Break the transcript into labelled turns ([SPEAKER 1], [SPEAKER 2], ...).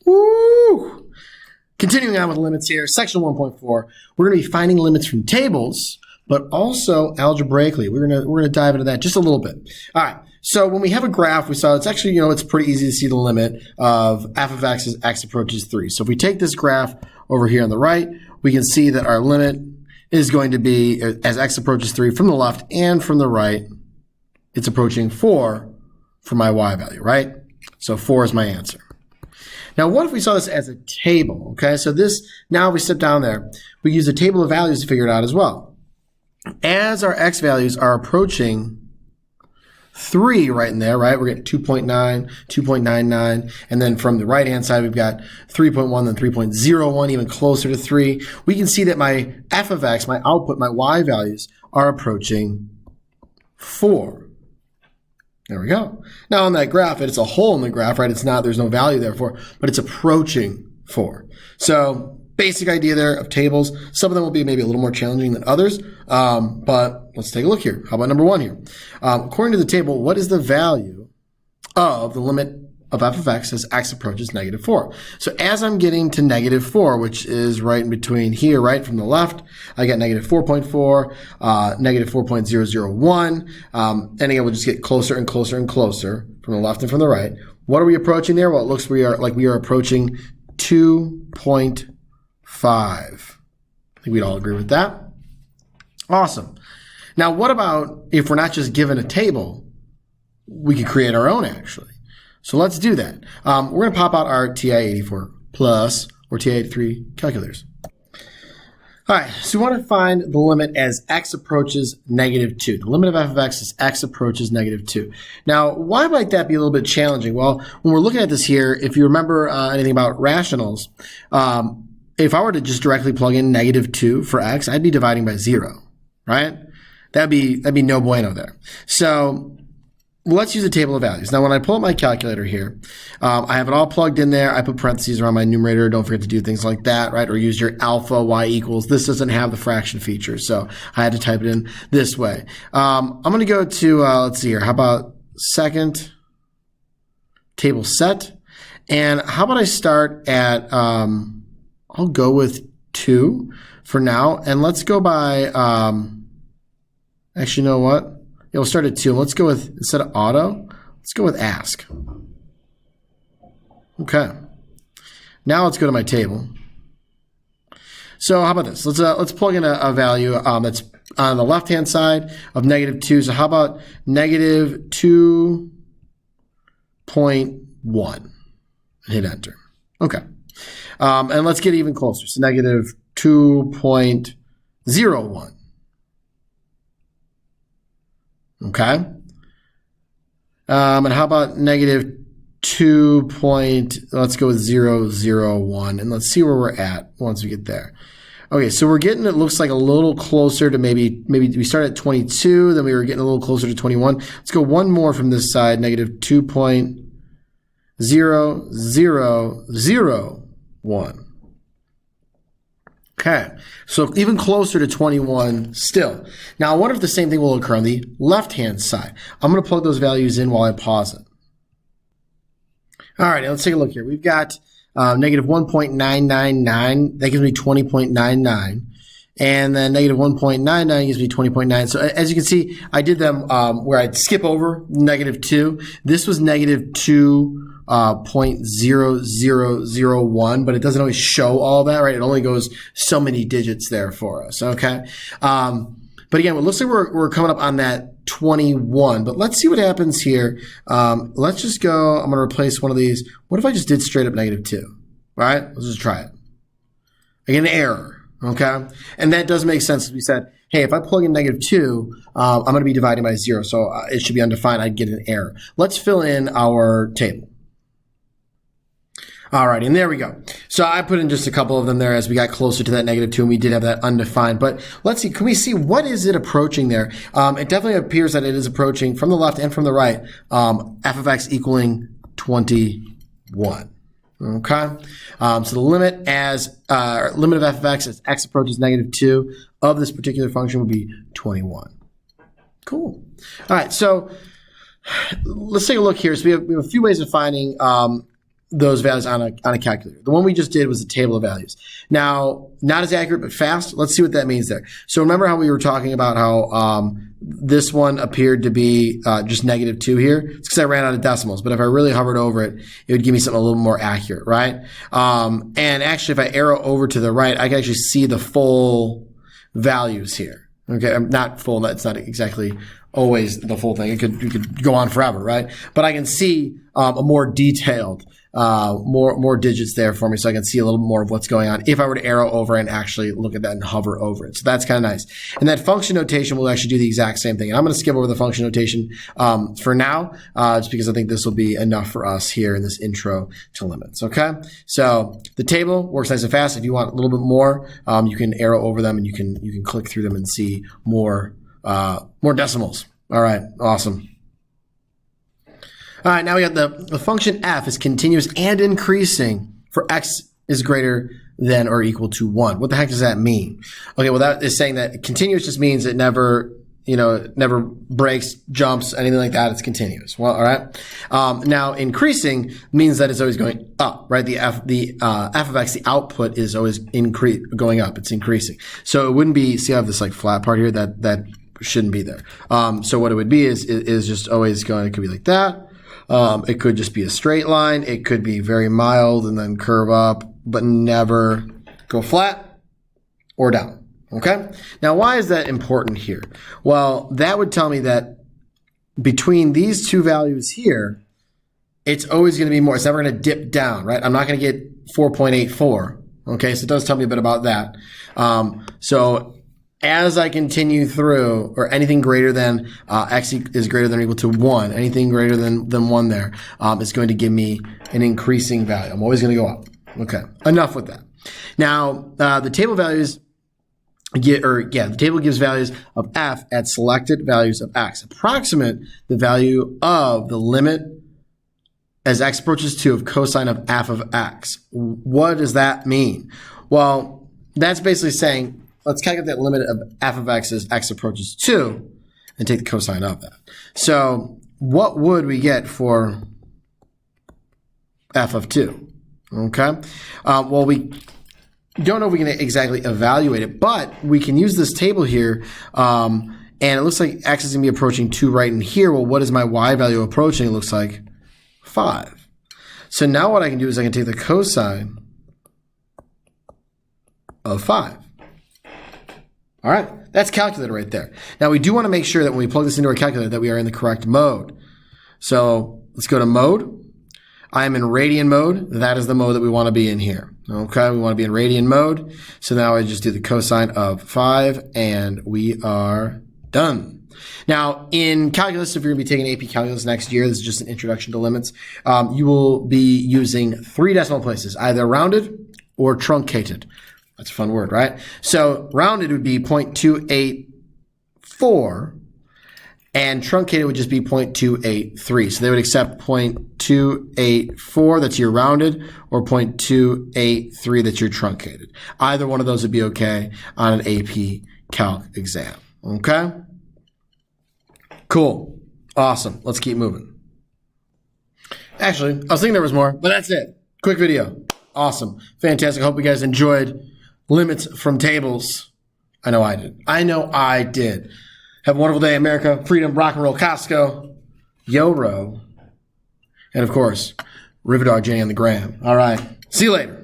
[SPEAKER 1] Woo! Continuing on with limits here, section 1.4, we're going to be finding limits from tables, but also algebraically. We're gonna dive into that just a little bit. All right. So when we have a graph, we saw it's actually, it's pretty easy to see the limit of f of x as x approaches 3. So if we take this graph over here on the right, we can see that our limit is going to be, as x approaches 3 from the left and from the right, it's approaching 4 for my y value, right? So 4 is my answer. Now, what if we saw this as a table? Okay, so this, now if we step down there, we use a table of values to figure it out as well. As our x values are approaching 3 right in there, right? We're getting 2.9, 2.99, and then from the right-hand side, we've got 3.1, then 3.01, even closer to 3. We can see that my f of x, my output, my y values are approaching 4. There we go. Now on that graph, it's a hole in the graph, right? It's not, there's no value there for, but it's approaching 4. So basic idea there of tables. Some of them will be maybe a little more challenging than others, but let's take a look here. How about number 1 here? According to the table, what is the value of the limit of f of x as x approaches negative 4? So as I'm getting to negative 4, which is right in between here, right from the left, I got negative 4.4, negative 4.001, and again, we'll just get closer and closer and closer from the left and from the right. What are we approaching there? Well, it looks we are approaching 2.5. I think we'd all agree with that. Awesome. Now, what about if we're not just given a table, we could create our own actually. So let's do that. We're going to pop out our TI-84 Plus or TI-83 calculators. All right, so we want to find the limit as x approaches negative 2. The limit of f of x as x approaches negative 2. Now, why might that be a little bit challenging? Well, when we're looking at this here, if you remember anything about rationals, if I were to just directly plug in negative 2 for x, I'd be dividing by 0, right? That'd be no bueno there. So let's use a table of values. Now, when I pull up my calculator here, I have it all plugged in there. I put parentheses around my numerator. Don't forget to do things like that, right? Or use your alpha y equals. This doesn't have the fraction feature, so I had to type it in this way. I'm going to go to, let's see here. How about second table set? And how about I start at, I'll go with 2 for now. And let's go by, actually, you know what? Yeah, we'll start at 2. Let's go with, instead of auto, let's go with ask. Okay. Now let's go to my table. So how about this? Let's plug in a value that's on the left-hand side of negative 2. So how about negative 2.1? Hit enter. Okay. And let's get even closer. So negative 2.01. Okay. And how about negative 2 let's go with 0.001, and let's see where we're at once we get there. Okay, so we're getting, it looks like a little closer to maybe we started at 22, then we were getting a little closer to 21. Let's go one more from this side, negative 2.0001. Okay, so even closer to 21 still. Now, I wonder if the same thing will occur on the left-hand side. I'm going to plug those values in while I pause it. All right, let's take a look here. We've got negative 1.999. That gives me 20.99. And then negative 1.99 gives me 20.9. So as you can see, I did them where I'd skip over negative 2. This was negative 2.0001, but it doesn't always show all that, right? It only goes so many digits there for us, okay? But again, it looks like we're coming up on that 21, but let's see what happens here. Let's just go, I'm going to replace one of these. What if I just did straight up negative 2? All right, let's just try it. I get an error. Okay, and that does make sense. We said, hey, if I plug in negative 2, I'm going to be dividing by 0, so it should be undefined. I'd get an error. Let's fill in our table. All right, and there we go. So I put in just a couple of them there as we got closer to that negative 2, and we did have that undefined. But let's see, can we see what is it approaching there? It definitely appears that it is approaching from the left and from the right, f of x equaling 21. Okay, so the limit limit of f of x as x approaches negative 2 of this particular function would be 21. Cool. All right, so let's take a look here. So we have a few ways of finding those values on a calculator. The one we just did was a table of values. Now, not as accurate, but fast. Let's see what that means there. So remember how we were talking about how this one appeared to be just -2 here? It's because I ran out of decimals. But if I really hovered over it, it would give me something a little more accurate, right? And actually, if I arrow over to the right, I can actually see the full values here. Okay, not full. That's not exactly always the full thing. You could go on forever, right? But I can see a more detailed, more digits there for me, so I can see a little more of what's going on if I were to arrow over and actually look at that and hover over it. So that's kind of nice. And that function notation will actually do the exact same thing. And I'm going to skip over the function notation for now, just because I think this will be enough for us here in this intro to limits. Okay, so the table works nice and fast. If you want a little bit more, you can arrow over them and you can click through them and see more decimals. All right, awesome. All right, now we got the function f is continuous and increasing for x is greater than or equal to 1. What the heck does that mean? Okay, well, that is saying that continuous just means it never, it never breaks, jumps, anything like that. It's continuous. Well, all right. Now, increasing means that it's always going up, right? The f of x, the output is always going up. It's increasing. So it wouldn't be, see I have this like flat part here that shouldn't be there. So what it would be is just always going, it could be like that. It could just be a straight line. It could be very mild and then curve up, but never go flat or down. Okay? Now, why is that important here? Well, that would tell me that between these two values here, it's always going to be more. It's never going to dip down, right? I'm not going to get 4.84. Okay? So it does tell me a bit about that. So as I continue through, or anything greater than x is greater than or equal to 1, anything greater than 1 there, is going to give me an increasing value. I'm always going to go up. Okay, enough with that. Now, the table values the table gives values of f at selected values of x. Approximate the value of the limit as x approaches 2 of cosine of f of x. What does that mean? Well, that's basically saying, let's calculate that limit of f of x as x approaches 2 and take the cosine of that. So what would we get for f of 2? Okay. Well, we don't know if we can exactly evaluate it, but we can use this table here, and it looks like x is going to be approaching 2 right in here. Well, what is my y value approaching? It looks like 5. So now what I can do is I can take the cosine of 5. All right, that's calculated right there. Now, we do want to make sure that when we plug this into our calculator that we are in the correct mode. So let's go to mode. I am in radian mode. That is the mode that we want to be in here. Okay, we want to be in radian mode. So now I just do the cosine of 5, and we are done. Now, in calculus, if you're going to be taking AP Calculus next year, this is just an introduction to limits, you will be using 3 decimal places, either rounded or truncated. That's a fun word, right? So rounded would be 0.284, and truncated would just be 0.283. So they would accept 0.284, that's your rounded, or 0.283, that's your truncated. Either one of those would be okay on an AP Calc exam. Okay? Cool. Awesome. Let's keep moving. Actually, I was thinking there was more, but that's it. Quick video. Awesome. Fantastic. I hope you guys enjoyed limits from tables. I know I did. Have a wonderful day, America. Freedom, rock and roll, Costco. Yo-ro. And of course, Riverdog Jenny on the gram. All right. See you later.